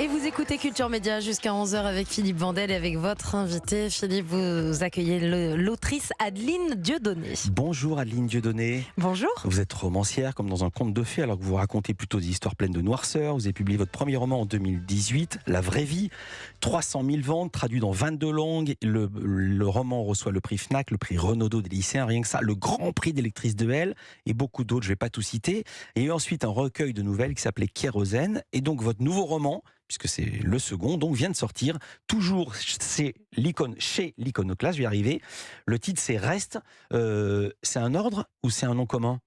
Et vous écoutez Culture Média jusqu'à 11h avec Philippe Vandel et avec votre invité. Philippe, vous accueillez l'autrice Adeline Dieudonné. Bonjour Adeline Dieudonné. Bonjour. Vous êtes romancière comme dans un conte de fées alors que vous racontez plutôt des histoires pleines de noirceur. Vous avez publié votre premier roman en 2018, La vraie vie. 300 000 ventes, traduit dans 22 langues. Le roman reçoit le prix Fnac, le prix Renaudot des lycéens, rien que ça, le grand prix des lectrices de Elle et beaucoup d'autres, je ne vais pas tout citer. Et ensuite un recueil de nouvelles qui s'appelait Kérosène. Et donc votre nouveau roman, puisque c'est le second, donc vient de sortir, toujours chez l'Iconoclaste, je vais y arriver. Le titre c'est Reste. C'est un ordre ou c'est un nom commun ?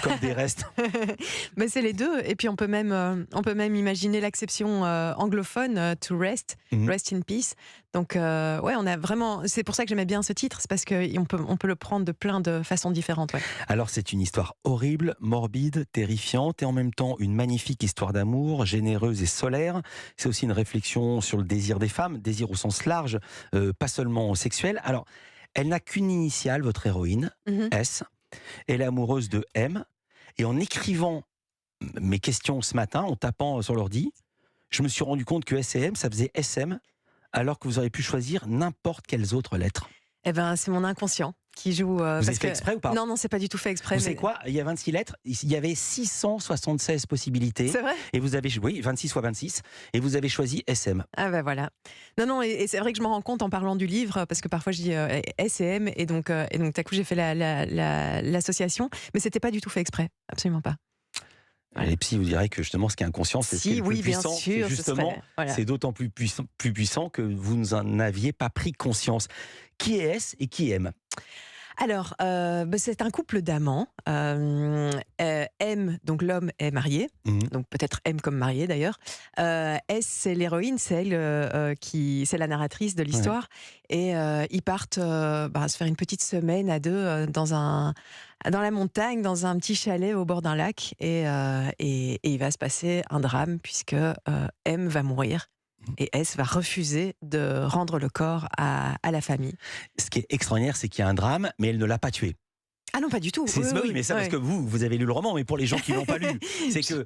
Comme des restes. Mais c'est les deux. Et puis on peut même imaginer l'acception anglophone to rest, rest in peace. Donc ouais, on a vraiment. C'est pour ça que j'aimais bien ce titre, c'est parce qu'on peut le prendre de plein de façons différentes. Ouais. Alors c'est une histoire horrible, morbide, terrifiante et en même temps une magnifique histoire d'amour, généreuse et solaire. C'est aussi une réflexion sur le désir des femmes, désir au sens large, pas seulement sexuel. Alors elle n'a qu'une initiale, votre héroïne, S. Elle est amoureuse de M. Et en écrivant mes questions ce matin, en tapant sur l'ordi, je me suis rendu compte que S et M, ça faisait SM, alors que vous auriez pu choisir n'importe quelles autres lettres. Eh ben, c'est mon inconscient qui joue. Vous avez fait exprès ou pas ? Non, c'est pas du tout fait exprès. Vous savez quoi ? Il y a 26 lettres, il y avait 676 possibilités. C'est vrai ? Et vous avez, oui, 26 fois 26, et vous avez choisi SM. Ah ben voilà. Non, et c'est vrai que je m'en rends compte en parlant du livre, parce que parfois je dis S et M, et donc tout à coup j'ai fait l'association, mais c'était pas du tout fait exprès, absolument pas. Voilà. Et puis vous direz que justement ce qui est inconscient, c'est ce qui est le plus puissant. Bien sûr, justement, c'est d'autant plus puissant que vous n'en aviez pas pris conscience. Qui est S et qui aime ? Alors, c'est un couple d'amants. M, donc l'homme est marié, donc peut-être M comme marié d'ailleurs. S, c'est l'héroïne, c'est elle c'est la narratrice de l'histoire. Ouais. Et ils partent se faire une petite semaine à deux dans la montagne, dans un petit chalet au bord d'un lac. Et il va se passer un drame puisque M va mourir. Et S va refuser de rendre le corps à la famille. Ce qui est extraordinaire, c'est qu'il y a un drame, mais elle ne l'a pas tué. Ah non, pas du tout. Oui, mais ça parce que vous avez lu le roman, mais pour les gens qui l'ont pas lu, c'est que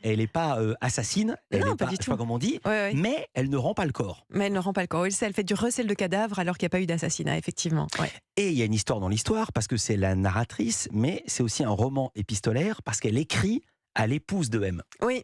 elle n'est pas assassine, elle n'est pas, je sais pas comment on dit, mais elle ne rend pas le corps. Mais elle ne rend pas le corps. Elle fait du recel de cadavres alors qu'il n'y a pas eu d'assassinat, effectivement. Ouais. Et il y a une histoire dans l'histoire parce que c'est la narratrice, mais c'est aussi un roman épistolaire parce qu'elle écrit à l'épouse de M. Oui,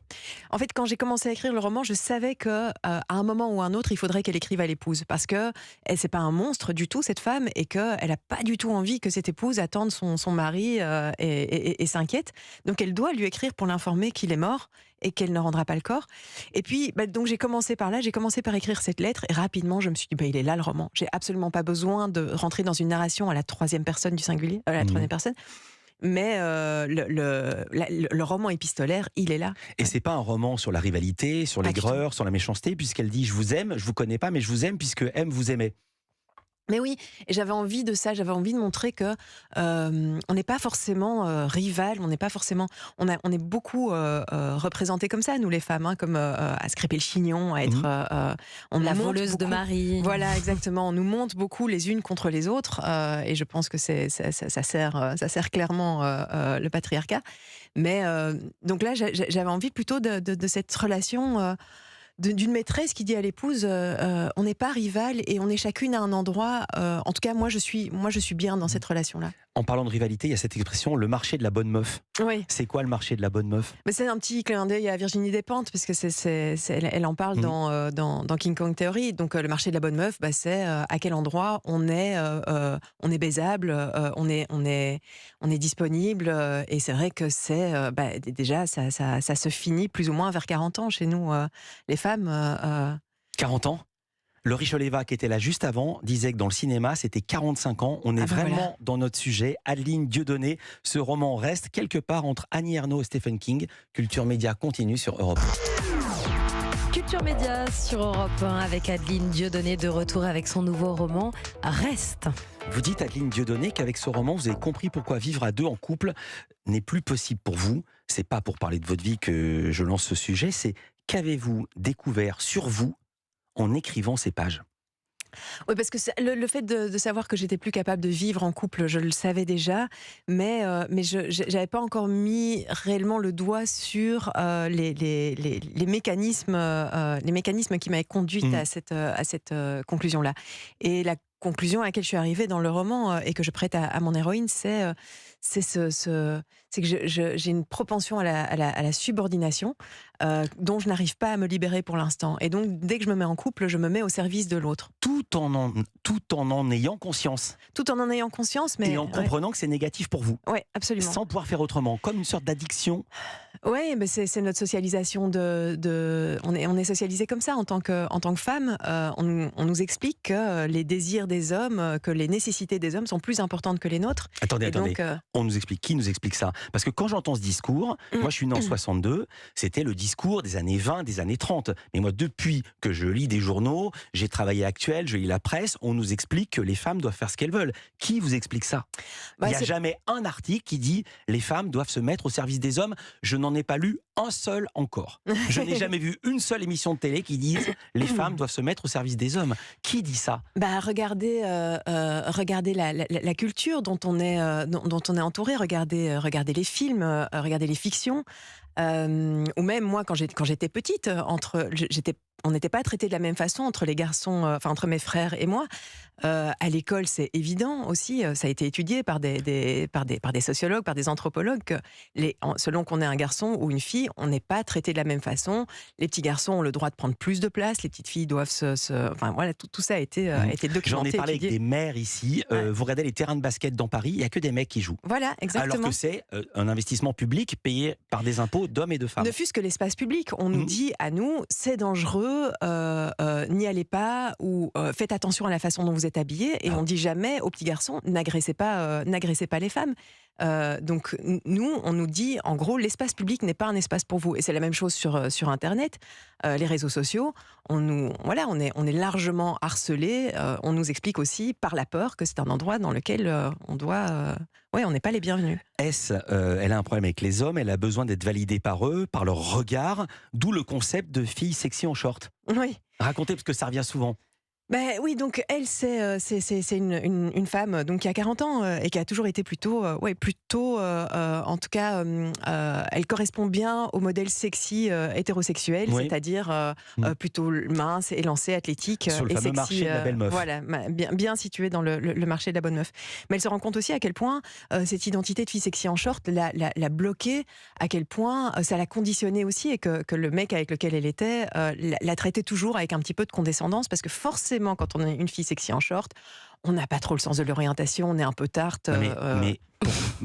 en fait, quand j'ai commencé à écrire le roman, je savais que à un moment ou un autre, il faudrait qu'elle écrive à l'épouse, parce que c'est pas un monstre du tout cette femme, et qu'elle a pas du tout envie que cette épouse attende son mari et s'inquiète. Donc elle doit lui écrire pour l'informer qu'il est mort et qu'elle ne rendra pas le corps. Et puis, donc j'ai commencé par là, j'ai commencé par écrire cette lettre, et rapidement je me suis dit, il est là le roman. J'ai absolument pas besoin de rentrer dans une narration à la troisième personne du singulier, à la troisième personne. Mais le roman épistolaire, il est là. Et c'est pas un roman sur la rivalité, sur l'aigreur, sur la méchanceté, puisqu'elle dit « je vous aime, je vous connais pas, mais je vous aime puisque M vous aimait ». Mais oui, et j'avais envie de ça, j'avais envie de montrer que on n'est pas forcément rival, on n'est pas forcément, on est beaucoup représentés comme ça, nous les femmes, comme à se crêper le chignon, à être, on la voleuse beaucoup de mari. Voilà, exactement. On nous monte beaucoup les unes contre les autres, et je pense que ça sert clairement le patriarcat. Mais donc là, j'avais envie plutôt de cette relation. D'une maîtresse qui dit à l'épouse on n'est pas rivales et on est chacune à un endroit, en tout cas moi je suis bien dans cette relation-là. En parlant de rivalité, il y a cette expression, le marché de la bonne meuf. Oui. C'est quoi le marché de la bonne meuf ? Mais c'est un petit clin d'œil à Virginie Despentes, parce que elle en parle dans King Kong Theory. Donc le marché de la bonne meuf, c'est à quel endroit on est baisable, on est disponible, et c'est vrai que c'est déjà ça se finit plus ou moins vers 40 ans chez nous, les femmes. 40 ans ? Laurie Choleva, qui était là juste avant, disait que dans le cinéma, c'était 45 ans. On est vraiment dans notre sujet. Adeline Dieudonné, ce roman reste quelque part entre Annie Ernaux et Stephen King. Culture Média continue sur Europe 1. Culture Média sur Europe 1 avec Adeline Dieudonné de retour avec son nouveau roman Reste. Vous dites, Adeline Dieudonné, qu'avec ce roman, vous avez compris pourquoi vivre à deux en couple n'est plus possible pour vous. C'est pas pour parler de votre vie que je lance ce sujet, c'est qu'avez-vous découvert sur vous en écrivant ces pages ? Oui, parce que le fait de savoir que j'étais plus capable de vivre en couple, je le savais déjà, mais je n'avais pas encore mis réellement le doigt sur les mécanismes qui m'avaient conduite Mmh. à cette conclusion-là. Et la conclusion à laquelle je suis arrivée dans le roman et que je prête à mon héroïne, c'est c'est que j'ai une propension à la subordination dont je n'arrive pas à me libérer pour l'instant. Et donc, dès que je me mets en couple, je me mets au service de l'autre. Tout en ayant conscience Tout en ayant conscience, mais et en comprenant que c'est négatif pour vous, ouais, absolument. sans pouvoir faire autrement, comme une sorte d'addiction. Ouais, mais c'est notre socialisation on est socialisé comme ça en tant que femme. On nous explique que les désirs des hommes, que les nécessités des hommes sont plus importantes que les nôtres. Attendez, Et attendez. donc, On nous explique, qui nous explique ça? Parce que quand j'entends ce discours, moi je suis né en 62, c'était le discours des années 20, des années 30. Mais moi, depuis que je lis des journaux, j'ai travaillé à Actuel, je lis la presse, on nous explique que les femmes doivent faire ce qu'elles veulent. Qui vous explique ça? bah, Il n'y a c'est- jamais un article qui dit les femmes doivent se mettre au service des hommes. Je n'en ai pas lu un seul encore. Je n'ai jamais vu une seule émission de télé qui dise les femmes doivent se mettre au service des hommes. Qui dit ça? regardez la culture dont on est, dont on est entouré, regardez les films, regardez les fictions. Ou même moi, quand j'étais petite, on n'était pas traités de la même façon entre les garçons, enfin entre mes frères et moi. À l'école, c'est évident aussi, ça a été étudié par des sociologues, par des anthropologues, que selon qu'on est un garçon ou une fille, on n'est pas traité de la même façon. Les petits garçons ont le droit de prendre plus de place, les petites filles doivent enfin voilà, tout ça a été documenté. J'en ai parlé étudié. avec des mères ici. Ouais. Vous regardez les terrains de basket dans Paris, il n'y a que des mecs qui jouent. Voilà, exactement. Alors que c'est un investissement public payé par des impôts d'hommes et de femmes. Ne fût-ce que l'espace public, on nous dit à nous, c'est dangereux, n'y allez pas, ou faites attention à la façon dont vous êtes habillés, et on dit jamais aux petits garçons, n'agressez pas les femmes. Donc nous, on nous dit, en gros, l'espace public n'est pas un espace pour vous. Et c'est la même chose sur Internet, les réseaux sociaux. On est largement harcelés. On nous explique aussi, par la peur, que c'est un endroit dans lequel on n'est pas les bienvenus. Elle a un problème avec les hommes, elle a besoin d'être validée par eux, par leur regard, d'où le concept de fille sexy en short. Oui. Racontez, parce que ça revient souvent. Ben oui, donc elle, c'est une femme donc qui a 40 ans et qui a toujours été plutôt, en tout cas, elle correspond bien au modèle sexy hétérosexuel, Oui. c'est-à-dire plutôt mince, élancée, athlétique Sur le et fameux sexy. marché de la belle meuf. Voilà, bien située dans le marché de la bonne meuf. Mais elle se rend compte aussi à quel point cette identité de fille sexy en short l'a bloquée, à quel point ça l'a conditionnée aussi, et que le mec avec lequel elle était la traitait toujours avec un petit peu de condescendance, parce que forcément, quand on est une fille sexy en short, on n'a pas trop le sens de l'orientation, on est un peu tarte.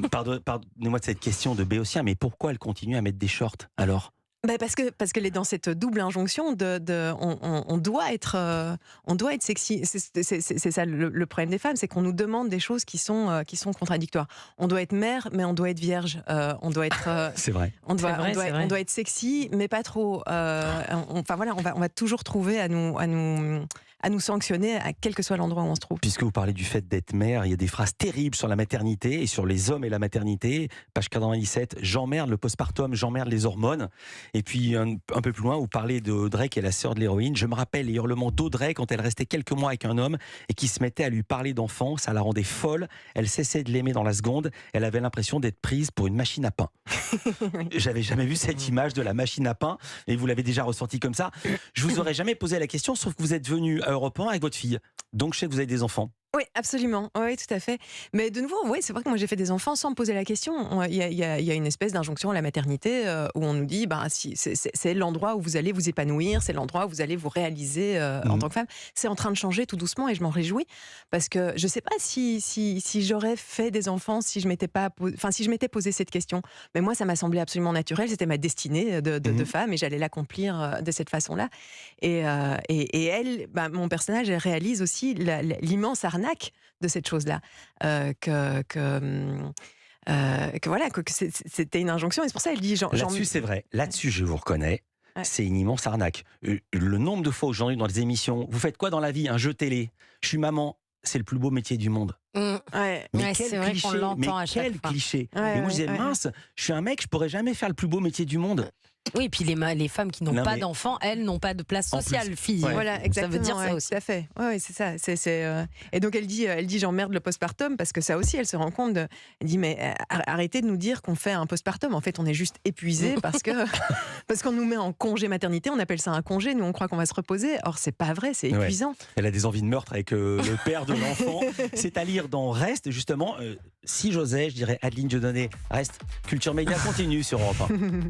Pardonnez-moi de cette question de Béotien, mais pourquoi elle continue à mettre des shorts alors? Parce qu'elle est dans cette double injonction on doit être sexy. C'est ça le problème des femmes, c'est qu'on nous demande des choses qui sont contradictoires. On doit être mère, mais on doit être vierge. On doit être C'est vrai. on doit être sexy, mais pas trop. On va toujours trouver à nous sanctionner, à quel que soit l'endroit où on se trouve. Puisque vous parlez du fait d'être mère, il y a des phrases terribles sur la maternité et sur les hommes et la maternité. Page 97, j'emmerde le postpartum, j'emmerde les hormones. Et puis un peu plus loin, vous parlez d'Audrey, qui est la sœur de l'héroïne. Je me rappelle les hurlements d'Audrey quand elle restait quelques mois avec un homme et qui se mettait à lui parler d'enfant. Ça la rendait folle. Elle cessait de l'aimer dans la seconde. Elle avait l'impression d'être prise pour une machine à pain. J'avais jamais vu cette image de la machine à pain, et vous l'avez déjà ressenti comme ça. Je vous aurais jamais posé la question, sauf que vous êtes venu à Europe 1 avec votre fille. Donc je sais que vous avez des enfants. Oui, absolument. Oui, tout à fait. Mais de nouveau, oui, c'est vrai que moi j'ai fait des enfants sans me poser la question. Il y a une espèce d'injonction à la maternité où on nous dit, si, c'est l'endroit où vous allez vous épanouir, c'est l'endroit où vous allez vous réaliser en tant que femme. C'est en train de changer tout doucement, et je m'en réjouis, parce que je ne sais pas si j'aurais fait des enfants si je m'étais posé cette question. Mais moi, ça m'a semblé absolument naturel. C'était ma destinée de femme, et j'allais l'accomplir de cette façon-là. Et elle, mon personnage, elle réalise aussi l'immense arnaque de cette chose-là, que c'était une injonction, et c'est pour ça qu'elle dit... Là-dessus, c'est vrai. Là-dessus, je vous reconnais. Ouais. C'est une immense arnaque. Le nombre de fois où j'en ai eu dans les émissions, vous faites quoi dans la vie? Un jeu télé. Je suis maman. C'est le plus beau métier du monde. Ouais. Mais quel vrai cliché, qu'on l'entend à chaque fois. cliché. Ouais, et moi, je disais, ouais. mince, je suis un mec, je pourrais jamais faire le plus beau métier du monde. Oui, et puis les femmes qui n'ont Non, pas mais- d'enfants, elles n'ont pas de place En sociale, plus. fille. Ouais. Voilà, exactement. Ça veut dire ça ouais, aussi. Tout à fait. Ouais, c'est ça. Et donc elle dit j'emmerde le postpartum parce que ça aussi, elle se rend compte. Elle dit mais arrêtez de nous dire qu'on fait un postpartum. En fait, on est juste épuisé parce qu'on nous met en congé maternité. On appelle ça un congé. Nous, on croit qu'on va se reposer. Or, c'est pas vrai. C'est Ouais. épuisant. Elle a des envies de meurtre avec le père de l'enfant. C'est à lire dans Reste, justement. Si j'osais, je dirais Adeline Dieudonné. Reste, Culture Média continue sur Europe 1.